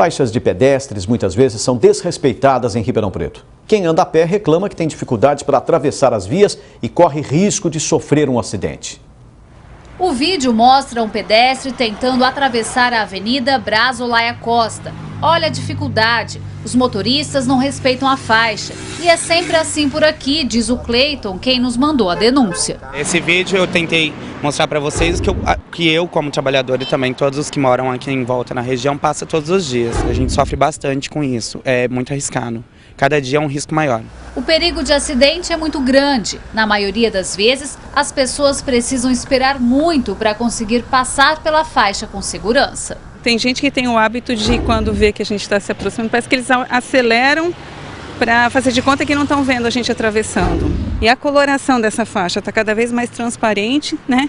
Faixas de pedestres muitas vezes são desrespeitadas em Ribeirão Preto. Quem anda a pé reclama que tem dificuldades para atravessar as vias e corre risco de sofrer um acidente. O vídeo mostra um pedestre tentando atravessar a Avenida Braz Olaya Costa. Olha a dificuldade, os motoristas não respeitam a faixa. E é sempre assim por aqui, diz o Cleiton, quem nos mandou a denúncia. Esse vídeo eu tentei mostrar para vocês que eu, como trabalhador, e também todos os que moram aqui em volta na região, passa todos os dias. A gente sofre bastante com isso, é muito arriscado. Cada dia é um risco maior. O perigo de acidente é muito grande. Na maioria das vezes, as pessoas precisam esperar muito para conseguir passar pela faixa com segurança. Tem gente que tem o hábito de, quando vê que a gente está se aproximando, parece que eles aceleram para fazer de conta que não estão vendo a gente atravessando. E a coloração dessa faixa está cada vez mais transparente, né?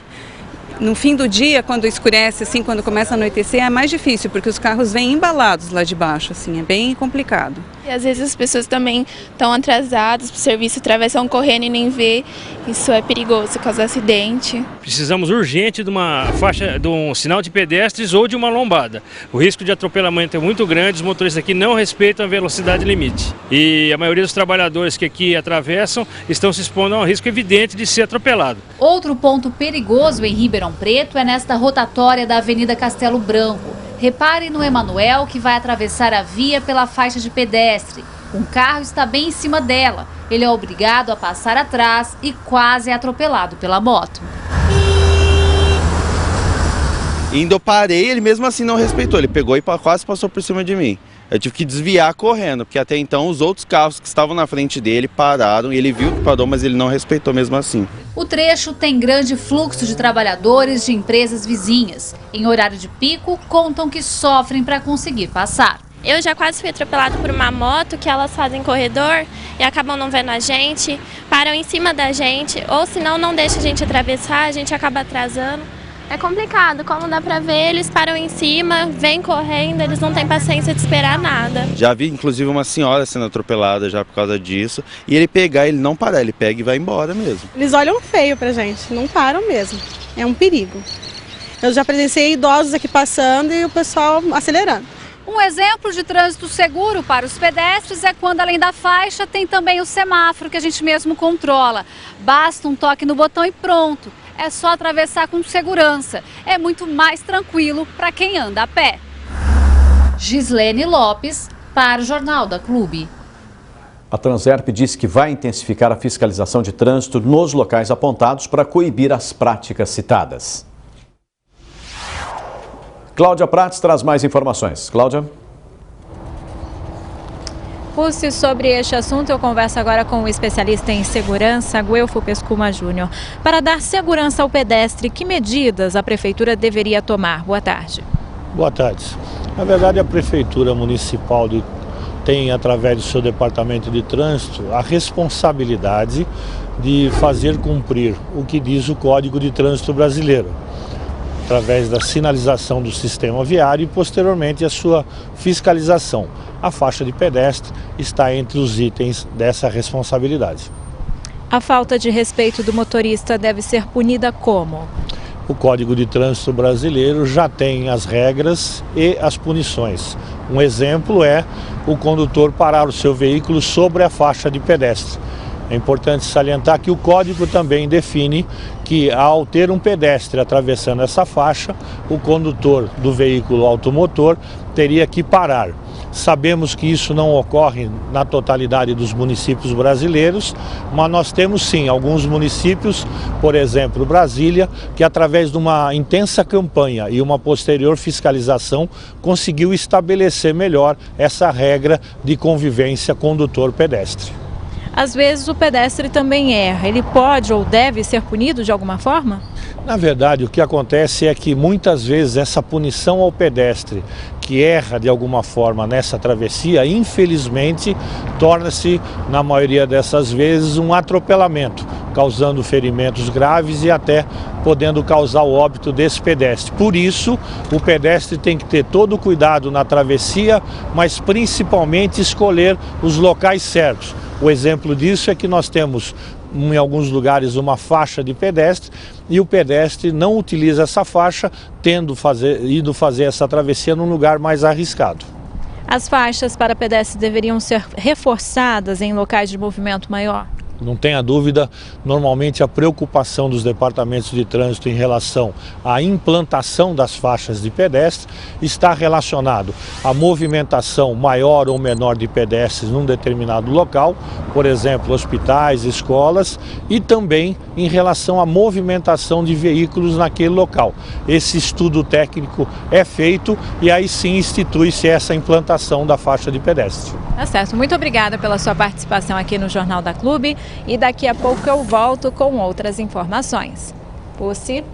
No fim do dia, quando escurece, assim, quando começa a anoitecer, é mais difícil, porque os carros vêm embalados lá de baixo, assim, é bem complicado. E às vezes as pessoas também estão atrasadas para o serviço, atravessam correndo e nem vê. Isso é perigoso, causa acidente. Precisamos urgente de uma faixa, de um sinal de pedestres ou de uma lombada. O risco de atropelamento é muito grande, os motoristas aqui não respeitam a velocidade limite. E a maioria dos trabalhadores que aqui atravessam estão se expondo a um risco evidente de ser atropelado. Outro ponto perigoso em Ribeirão Preto é nesta rotatória da Avenida Castelo Branco. Repare no Emanuel, que vai atravessar a via pela faixa de pedestre. Um carro está bem em cima dela. Ele é obrigado a passar atrás e quase é atropelado pela moto. Indo eu parei, ele mesmo assim não respeitou. Ele pegou e quase passou por cima de mim. Eu tive que desviar correndo, porque até então os outros carros que estavam na frente dele pararam. E ele viu que parou, mas ele não respeitou mesmo assim. O trecho tem grande fluxo de trabalhadores de empresas vizinhas. Em horário de pico, contam que sofrem para conseguir passar. Eu já quase fui atropelada por uma moto que elas fazem corredor e acabam não vendo a gente, param em cima da gente, ou senão não deixa a gente atravessar, a gente acaba atrasando. É complicado, como dá pra ver, eles param em cima, vêm correndo, eles não têm paciência de esperar nada. Já vi inclusive uma senhora sendo atropelada já por causa disso, e ele não parar, ele pega e vai embora mesmo. Eles olham feio pra gente, não param mesmo, é um perigo. Eu já presenciei idosos aqui passando e o pessoal acelerando. Um exemplo de trânsito seguro para os pedestres é quando, além da faixa, tem também o semáforo que a gente mesmo controla. Basta um toque no botão e pronto. É só atravessar com segurança. É muito mais tranquilo para quem anda a pé. Gislene Lopes, para o Jornal da Clube. A Transerp disse que vai intensificar a fiscalização de trânsito nos locais apontados para coibir as práticas citadas. Cláudia Prates traz mais informações. Cláudia. Pusse, sobre este assunto, eu converso agora com o especialista em segurança, Guelfo Pescuma Júnior. Para dar segurança ao pedestre, que medidas a Prefeitura deveria tomar? Boa tarde. Boa tarde. Na verdade, a Prefeitura Municipal tem, através do seu Departamento de Trânsito, a responsabilidade de fazer cumprir o que diz o Código de Trânsito Brasileiro, através da sinalização do sistema viário e, posteriormente, a sua fiscalização. A faixa de pedestre está entre os itens dessa responsabilidade. A falta de respeito do motorista deve ser punida como? O Código de Trânsito Brasileiro já tem as regras e as punições. Um exemplo é o condutor parar o seu veículo sobre a faixa de pedestre. É importante salientar que o Código também define que, ao ter um pedestre atravessando essa faixa, o condutor do veículo automotor teria que parar. Sabemos que isso não ocorre na totalidade dos municípios brasileiros, mas nós temos sim alguns municípios, por exemplo Brasília, que através de uma intensa campanha e uma posterior fiscalização conseguiu estabelecer melhor essa regra de convivência condutor-pedestre. Às vezes o pedestre também erra. Ele pode ou deve ser punido de alguma forma? Na verdade, o que acontece é que muitas vezes essa punição ao pedestre que erra de alguma forma nessa travessia, infelizmente, torna-se, na maioria dessas vezes, um atropelamento, causando ferimentos graves e até podendo causar o óbito desse pedestre. Por isso, o pedestre tem que ter todo o cuidado na travessia, mas principalmente escolher os locais certos. O exemplo disso é que nós temos, em alguns lugares, uma faixa de pedestre e o pedestre não utiliza essa faixa, indo fazer essa travessia num lugar mais arriscado. As faixas para pedestres deveriam ser reforçadas em locais de movimento maior? Não tenha dúvida, normalmente a preocupação dos departamentos de trânsito em relação à implantação das faixas de pedestre está relacionado à movimentação maior ou menor de pedestres num determinado local, por exemplo, hospitais, escolas, e também em relação à movimentação de veículos naquele local. Esse estudo técnico é feito e aí sim institui-se essa implantação da faixa de pedestre. Tá certo, muito obrigada pela sua participação aqui no Jornal da Clube e daqui a pouco eu volto com outras informações. Pucci.